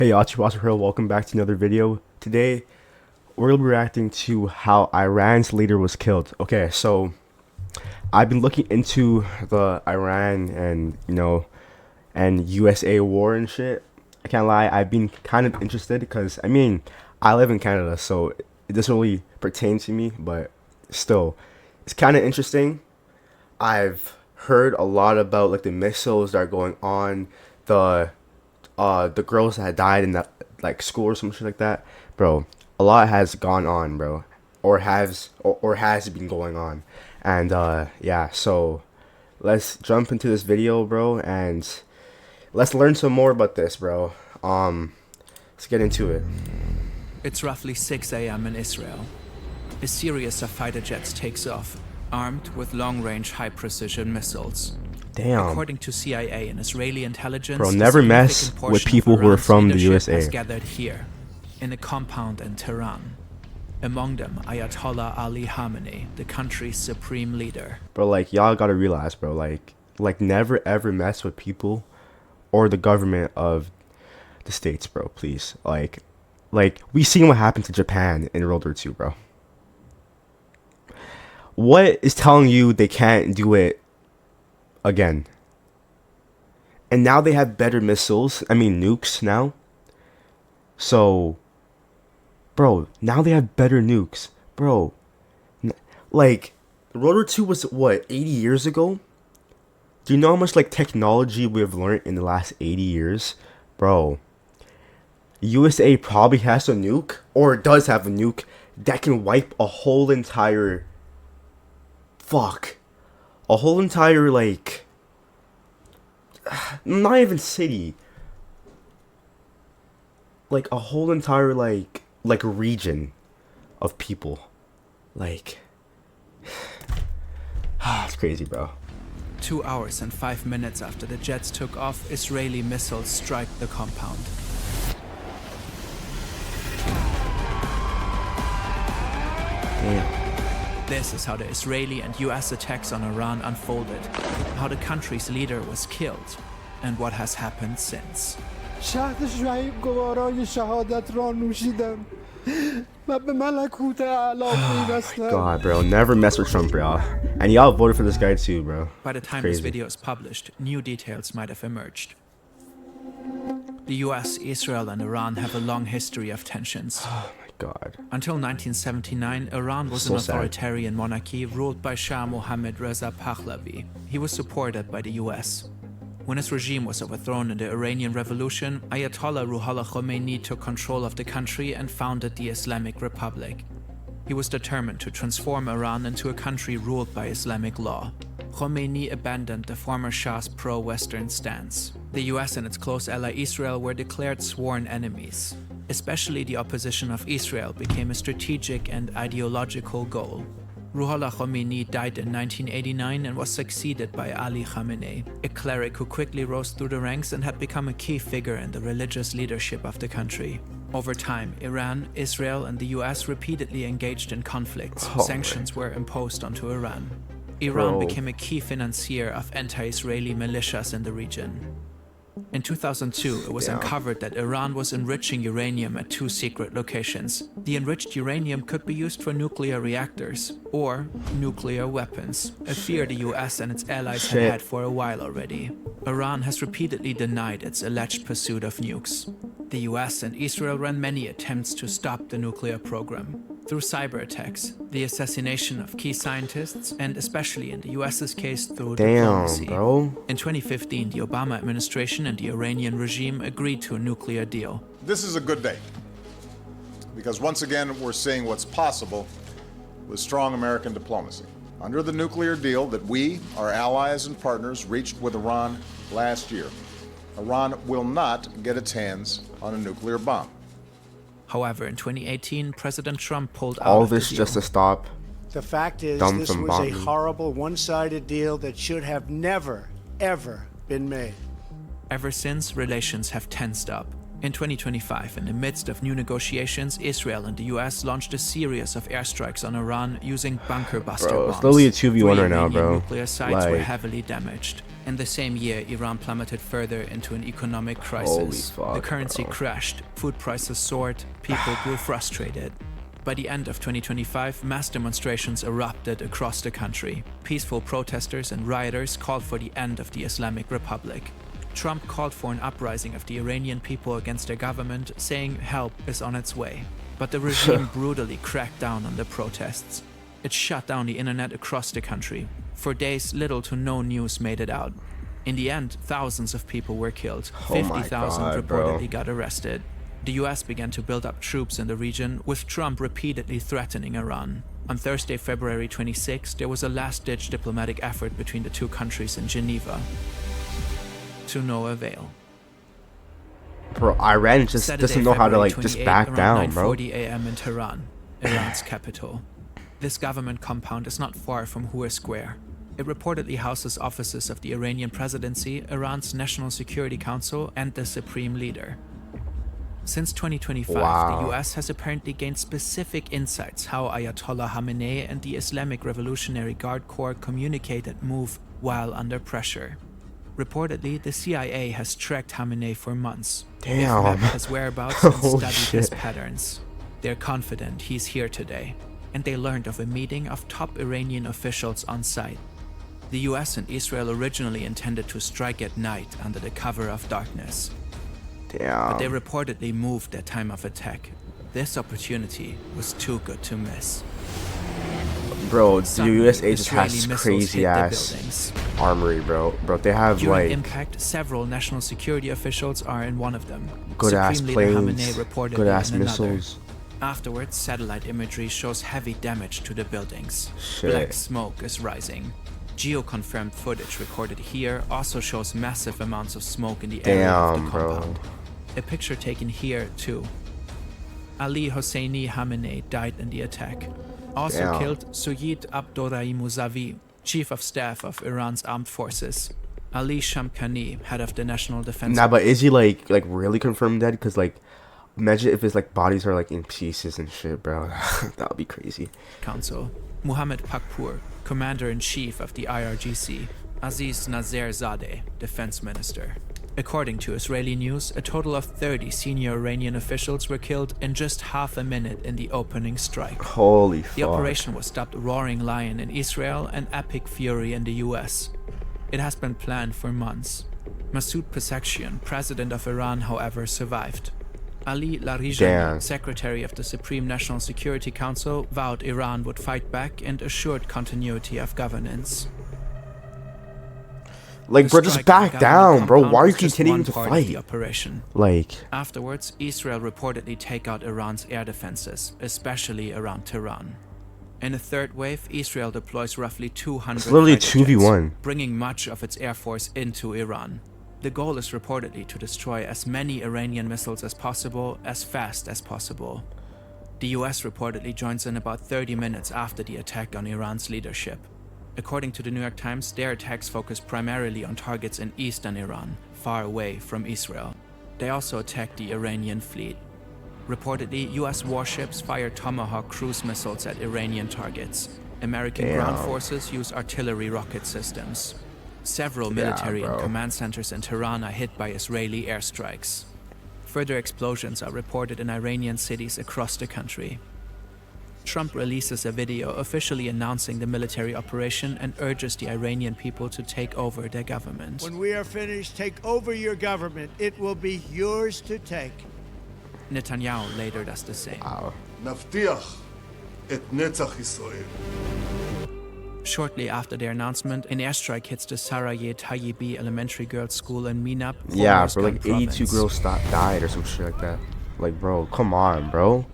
Hey, Achibasahiro, welcome back to another video. Today, we're going to be reacting to how Iran's leader was killed. Okay, so I've been looking into the Iran and USA war and shit. I can't lie, I've been kind of interested because, I live in Canada, so it doesn't really pertain to me, but still, it's kind of interesting. I've heard a lot about like the missiles that are going on, the the girls that had died in that like school or some shit like that, bro. A lot has gone on, bro, or has been going on, and yeah. So let's jump into this video, bro, and let's learn some more about this, bro. Let's get into it. It's roughly 6 a.m. in Israel. A series of fighter jets takes off, armed with long-range high-precision missiles. Damn, According to CIA and Israeli intelligence, bro. Never mess with people who are from the USA. has gathered here, in a compound in Tehran. Among them, Ayatollah Ali Khamenei, the country's supreme leader. Bro, like y'all gotta realize, bro, like never ever mess with people or the government of the states, bro. Please, like we seen what happened to Japan in World War II, bro. What is telling you they can't do it again? And now they have better missiles. I mean nukes now. So, bro, now they have better nukes, bro. Like, World War II was what, 80 years ago? Do you know how much like technology we've learned in the last 80 years, bro? USA probably has a nuke, or does have a nuke that can wipe a whole entire a whole entire, like, not even city, like a whole entire like region of people. Like, it's crazy, bro. 2 hours and 5 minutes after the jets took off, Israeli missiles strike the compound. Damn. This is how the Israeli and US attacks on Iran unfolded, how the country's leader was killed, and what has happened since. God, bro, never mess with Trump, bro. And y'all voted for this guy too, bro. By the time this video is published, new details might have emerged. The US, Israel, and Iran have a long history of tensions. Oh my God. Until 1979, Iran was an authoritarian monarchy ruled by Shah Mohammad Reza Pahlavi. He was supported by the US. When his regime was overthrown in the Iranian Revolution, Ayatollah Ruhollah Khomeini took control of the country and founded the Islamic Republic. He was determined to transform Iran into a country ruled by Islamic law. Khomeini abandoned the former Shah's pro-Western stance. The US and its close ally Israel were declared sworn enemies. Especially the opposition of Israel became a strategic and ideological goal. Ruhollah Khomeini died in 1989 and was succeeded by Ali Khamenei, a cleric who quickly rose through the ranks and had become a key figure in the religious leadership of the country. Over time, Iran, Israel, and the US repeatedly engaged in conflicts. Sanctions were imposed onto Iran. Iran became a key financier of anti-Israeli militias in the region. In 2002, it was uncovered that Iran was enriching uranium at 2 secret locations. The enriched uranium could be used for nuclear reactors or nuclear weapons, a fear the US and its allies had for a while already. Iran has repeatedly denied its alleged pursuit of nukes. The US and Israel ran many attempts to stop the nuclear program. Through cyber attacks, the assassination of key scientists, and especially in the US's case through diplomacy. Bro. In 2015, the Obama administration and the Iranian regime agreed to a nuclear deal. This is a good day, because once again we're seeing what's possible with strong American diplomacy. Under the nuclear deal that we, our allies and partners, reached with Iran last year, Iran will not get its hands on a nuclear bomb. However, in 2018, President Trump pulled out All of this the just deal. to stop. The fact is, Dumb this from was a bombing. horrible, one-sided deal that should have never, ever been made. Ever since, relations have tensed up. In 2025, in the midst of new negotiations, Israel and the US launched a series of airstrikes on Iran using bunker buster bombs. It's literally a 2v1 right now, 3 bro. nuclear sites were Like, heavily damaged. In the same year, Iran plummeted further into an economic crisis. fuck, The currency bro. crashed, food prices soared, people grew frustrated. By the end of 2025, mass demonstrations erupted across the country. Peaceful protesters and rioters called for the end of the Islamic Republic. Trump called for an uprising of the Iranian people against their government, saying help is on its way. But the regime brutally cracked down on the protests. It shut down the internet across the country. For days, little to no news made it out. In the end, thousands of people were killed. Oh my 50,000 God, bro. reportedly got arrested. The US began to build up troops in the region, with Trump repeatedly threatening Iran. On Thursday, February 26, there was a last-ditch diplomatic effort between the two countries in Geneva. To no avail. Bro, Iran just Saturday, doesn't know how to February like just 28, back around down, bro. 9:40 a.m. in Tehran, Iran's capital. This government compound is not far from Hur Square. It reportedly houses offices of the Iranian presidency, Iran's National Security Council, and the supreme leader. Since 2025, Wow. the US has apparently gained specific insights how Ayatollah Khamenei and the Islamic Revolutionary Guard Corps communicate and move while under pressure. Reportedly, the CIA has tracked Khamenei for months. They've Damn. mapped his whereabouts and Oh, studied his shit. patterns. They're confident he's here today, and they learned of a meeting of top Iranian officials on site. The US and Israel originally intended to strike at night under the cover of darkness, but they Damn. reportedly moved their time of attack. This opportunity was too good to miss. Bro, the Suddenly, USA just Israeli has missiles crazy hit the ass buildings. armory, bro. Bro, they have During like impact, several national security officials are in one of them. good ass Supreme Leader planes, Khamenei reportedly good ass in another. missiles. Afterwards, satellite imagery shows heavy damage to the buildings. Shit. Black smoke is rising. Geo-confirmed footage recorded here also shows massive amounts of smoke in the area of the Damn, bro. compound. A picture taken here, too. Ali Hosseini Khamenei died in the attack. Also Damn. killed Suyid Abdorrahim Mousavi, Chief of Staff of Iran's armed forces. Ali Shamkhani, head of the National Defense. Nah, but is he like really confirmed dead? Cause like, imagine if his like bodies are like in pieces and shit, bro. That would be crazy. Council, Mohammed Pakpour, Commander-in-Chief of the IRGC, Aziz Nazerzadeh, Defense Minister. According to Israeli news, a total of 30 senior Iranian officials were killed in just half a minute in the opening strike. Holy The fuck. operation was dubbed Roaring Lion in Israel and Epic Fury in the US. It has been planned for months. Masoud Pezeshkian, president of Iran, however, survived. Ali Larijani, Damn. secretary of the Supreme National Security Council, vowed Iran would fight back and assured continuity of governance. Like, The bro, just strike on the back down, government bro. compound Why are you was just continuing one to part of the fight? operation. Like, Afterwards, Israel reportedly take out Iran's air defenses, especially around Tehran. In a third wave, Israel deploys roughly 200 It's literally fighter 2v1. jets, bringing much of its air force into Iran. The goal is reportedly to destroy as many Iranian missiles as possible, as fast as possible. The US reportedly joins in about 30 minutes after the attack on Iran's leadership. According to the New York Times, their attacks focus primarily on targets in eastern Iran, far away from Israel. They also attacked the Iranian fleet. Reportedly, US warships fired Tomahawk cruise missiles at Iranian targets. American ground Damn. forces use artillery rocket systems. Several Yeah, military and bro. command centers in Tehran are hit by Israeli airstrikes. Further explosions are reported in Iranian cities across the country. Trump releases a video officially announcing the military operation and urges the Iranian people to take over their government. When we are finished, take over your government. It will be yours to take. Netanyahu later does the same. wow. נבטיח את נצח ישראל. Shortly after their announcement, an airstrike hits the Sarayeh Tayyibi Elementary Girls' School in Minab, Yeah, Hormozgan bro, like 82 province. girls died or some shit like that. Like, bro, come on, bro.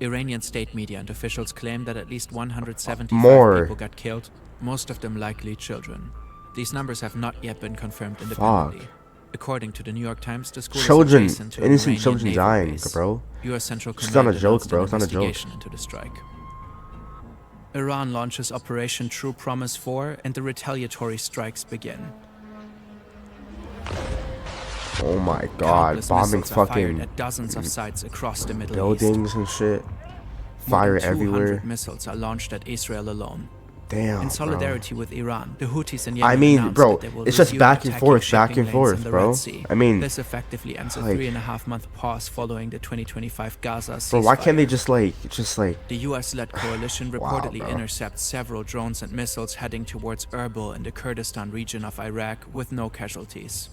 Iranian state media and officials claim that at least 175 More. people got killed, most of them likely children. These numbers have not yet been confirmed independently. According to the New York Times, the school Children, is adjacent to an innocent Iranian children naval dying, base. bro. U.S. Central It's Command not a joke, announced bro. an It's not a joke. investigation into the strike. Iran launches Operation True Promise 4 and the retaliatory strikes begin. Oh my god, Countless bombing missiles are fired fucking at dozens of sites across the Middle East. buildings and shit. More Fire than 200 everywhere. missiles are launched at Israel alone. Damn, In bro. solidarity with Iran, the Houthis in Yemen I mean, announced bro, that they will it's just resume back and attacking forth, shipping lanes in the bro. Red Sea. I mean, This effectively ends a like- 3.5-month pause following the 2025 Gaza ceasefire. bro, why can't they just like, The US-led coalition reportedly bro. intercepts several drones and missiles heading towards Erbil in the Kurdistan region of Iraq with no casualties.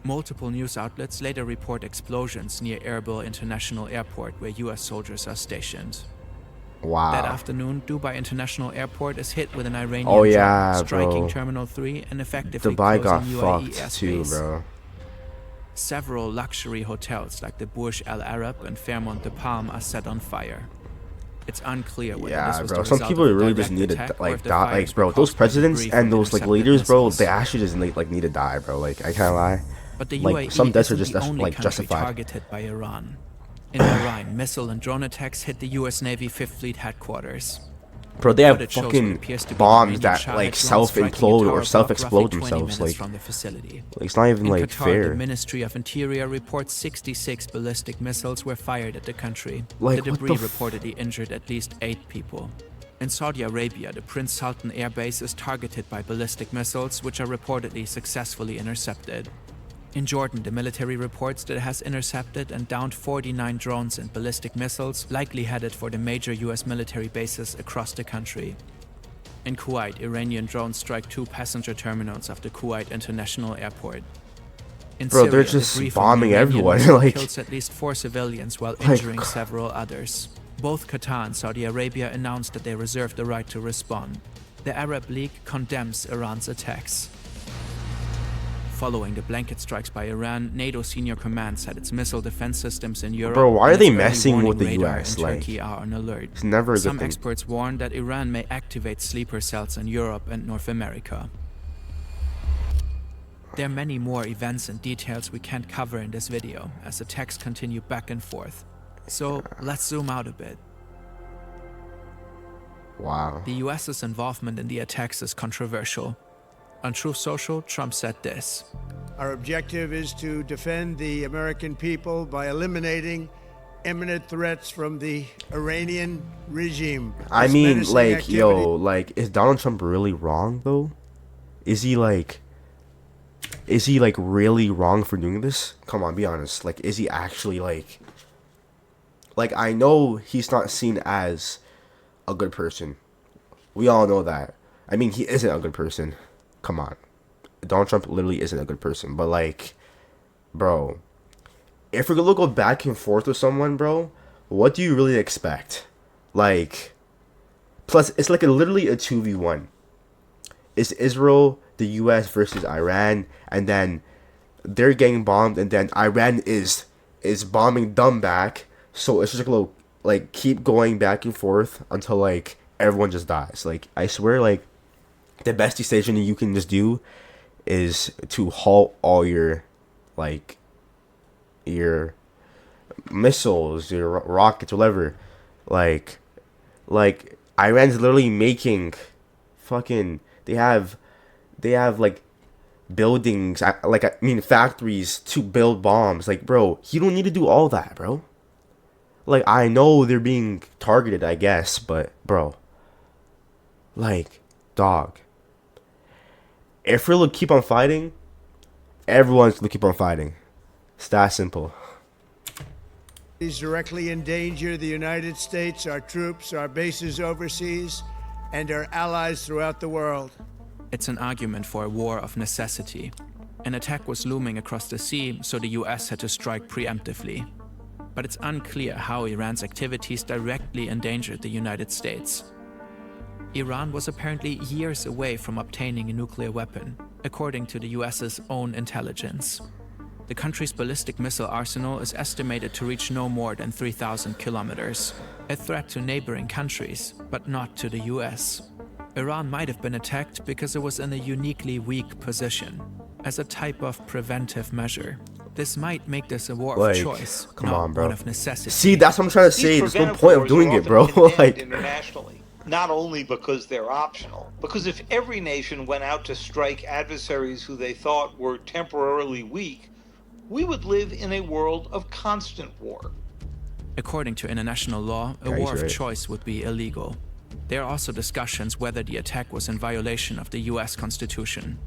Multiple news outlets later report explosions near Erbil International Airport where US soldiers are stationed. wow. That afternoon, Dubai International Airport is hit with an Iranian Oh, drone, yeah, striking bro. Terminal 3 and effectively Dubai got closing UAE fucked too, airspace. bro. Several luxury hotels like the Burj Al Arab and Fairmont de Palm are set on fire. It's unclear whether this Yeah, was bro. the Some result people of a really just direct need to attack or like if the die. fires Like, bro, were those caused by presidents debris and from those like intercepted leaders, bro, missiles. they actually just like need to die, bro. Like, I can't lie. But the Like, UAE some deaths are isn't just the only like country justified. targeted by Iran. In Bahrain, missile and drone attacks hit the US Navy 5th Fleet headquarters. Bro, they have Footage shows what fucking appears to be bombs Iranian that Shahed like drones striking a self-implode tower or block self-explode roughly 20 themselves. minutes Like, from the facility. it's not even In like Qatar, fair. the Ministry of Interior reports 66 ballistic missiles were fired at the country. Like, The what debris the reportedly injured at least 8 people. In Saudi Arabia, the Prince Sultan Air Base is targeted by ballistic missiles, which are reportedly successfully intercepted. In Jordan, the military reports that it has intercepted and downed 49 drones and ballistic missiles, likely headed for the major US military bases across the country. In Kuwait, Iranian drones strike 2 passenger terminals of the Kuwait International Airport. In Bro, Syria, they're just debris from an bombing Iranian everyone, missile like- kills at least 4 civilians while Like- injuring several others. Both Qatar and Saudi Arabia announced that they reserve the right to respond. The Arab League condemns Iran's attacks. Following the blanket strikes by Iran, NATO senior command said its missile defense systems in Europe Bro, why are and they its early messing warning with the radar US? in Like, Turkey are on alert. it's never a good Some thing. experts warn that Iran may activate sleeper cells in Europe and North America. There are many more events and details we can't cover in this video, as the attacks continue back and forth. So let's zoom out a bit. Wow. The US's involvement in the attacks is controversial. On Truth Social, Trump said this: Our objective is to defend the American people by eliminating imminent threats from the Iranian regime. I This mean, menacing like, activity- yo, like, is Donald Trump really wrong though? Is he like really wrong for doing this? Come on, be honest. Like, is he actually like, I know he's not seen as a good person. We all know that. I mean, he isn't a good person. Come on. Donald Trump literally isn't a good person. But like, bro, if we're gonna go back and forth with someone, bro, what do you really expect? Like, plus, it's like literally a 2v1. It's Israel, the US versus Iran, and then they're getting bombed, and then Iran is bombing them back. So it's just like a little, like, keep going back and forth until like everyone just dies. Like, I swear, like, the best decision you can just do is to halt all your, like, your missiles, your rockets, whatever. Like Iran's literally making fucking, they have like buildings, like, I mean, factories to build bombs. Like, bro, you don't need to do all that, bro. Like, I know they're being targeted, I guess, but bro, like, dog, if we're gonna keep on fighting, everyone's gonna keep on fighting. It's that simple. These directly endanger the United States, our troops, our bases overseas, and our allies throughout the world. it's an argument for a war of necessity. An attack was looming across the sea, so the US had to strike preemptively. But it's unclear how Iran's activities directly endangered the United States. Iran was apparently years away from obtaining a nuclear weapon, according to the US's own intelligence. The country's ballistic missile arsenal is estimated to reach no more than 3,000 kilometers, a threat to neighboring countries, but not to the US. Iran might have been attacked because it was in a uniquely weak position, as a type of preventive measure. This might make this a war Like, of choice, come not on, bro. one of necessity. See, that's what I'm trying to say. These There's no preventive point of wars doing are it, bro. often condemned Like, internationally, not only because they're optional, because if every nation went out to strike adversaries who they thought were temporarily weak, we would live in a world of constant war. According to international law, a Yeah, he's war of right. choice would be illegal. There are also discussions whether the attack was in violation of the US Constitution.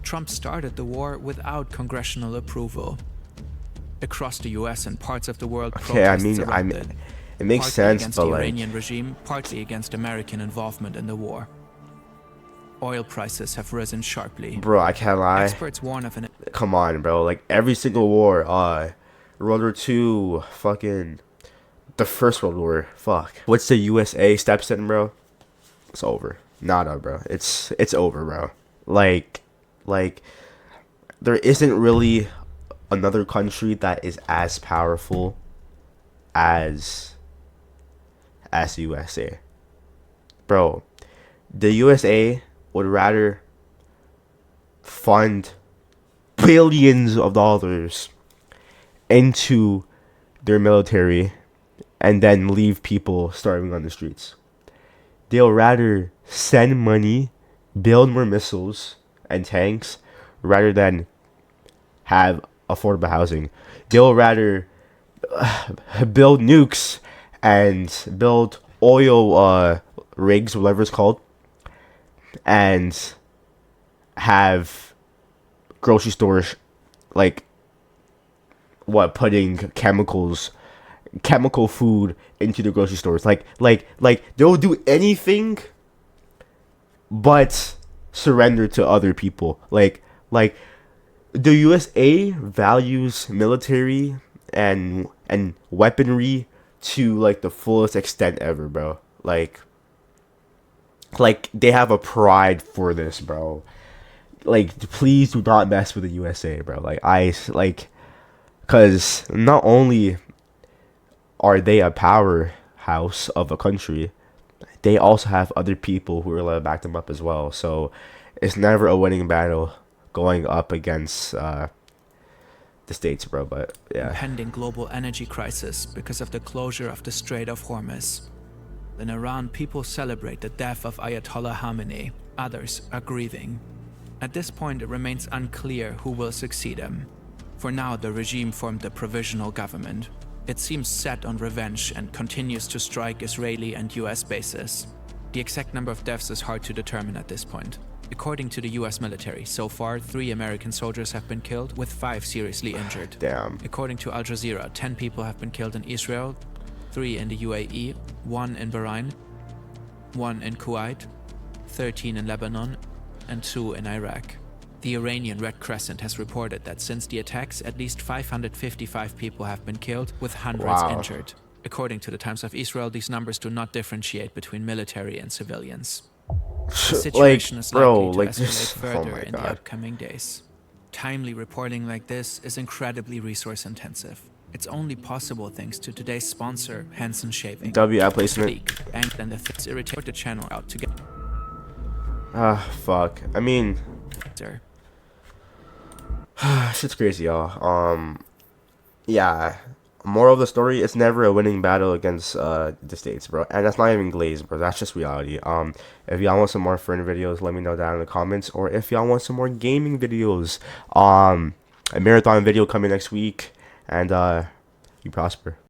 Trump started the war without congressional approval. Across the US and parts of the world, Okay, I protests mean, erupted, it makes partly sense, against but the like, Iranian regime, partly against American involvement in the war. Oil prices have risen sharply. bro, I can't lie. Experts warn of an Come on, bro. Like every single war, World War II, fucking, the First World War, fuck. Once the USA steps in, bro, it's over. Nada, bro. It's over, bro. Like, there isn't really another country that is as powerful as the USA, bro. The USA would rather fund billions of dollars into their military and then leave people starving on the streets. They'll rather send money, build more missiles and tanks rather than have affordable housing. They'll rather build nukes and build oil rigs, whatever it's called, and have grocery stores like putting chemical food into the grocery stores. Like they'll do anything but surrender to other people. Like the USA values military and weaponry to like the fullest extent ever, bro. Like they have a pride for this, bro. Like, please do not mess with the USA, bro. Because not only are they a powerhouse of a country, they also have other people who are allowed to back them up as well. So it's never a winning battle going up against the States, bro. But yeah, impending global energy crisis because of the closure of the Strait of Hormuz. In Iran, people celebrate the death of Ayatollah Khamenei. Others are grieving. At this point, it remains unclear who will succeed him. For now, the regime formed a provisional government. It seems set on revenge and continues to strike Israeli and US bases. The exact number of deaths is hard to determine at this point. According to the US military, so far 3 American soldiers have been killed, with 5 seriously injured. damn. According to Al Jazeera, 10 people have been killed in Israel, 3 in the UAE, 1 in Bahrain, 1 in Kuwait, 13 in Lebanon, and 2 in Iraq. The Iranian Red Crescent has reported that since the attacks, at least 555 people have been killed, with hundreds Wow. injured. According to the Times of Israel, these numbers do not differentiate between military and civilians. The situation is bro, likely to escalate this. Oh further my in the god. upcoming days. Timely reporting like this is incredibly resource intensive. It's only possible thanks to today's sponsor, Hanson Shaving. W ad placement. Sleek, and then the things irritate the channel out to get Fuck. I mean, better. shit's crazy, y'all. Yeah. Moral of the story: it's never a winning battle against the States, bro. And that's not even glazed, bro. That's just reality. If y'all want some more friend videos, let me know down in the comments. Or if y'all want some more gaming videos, a marathon video coming next week. And you prosper.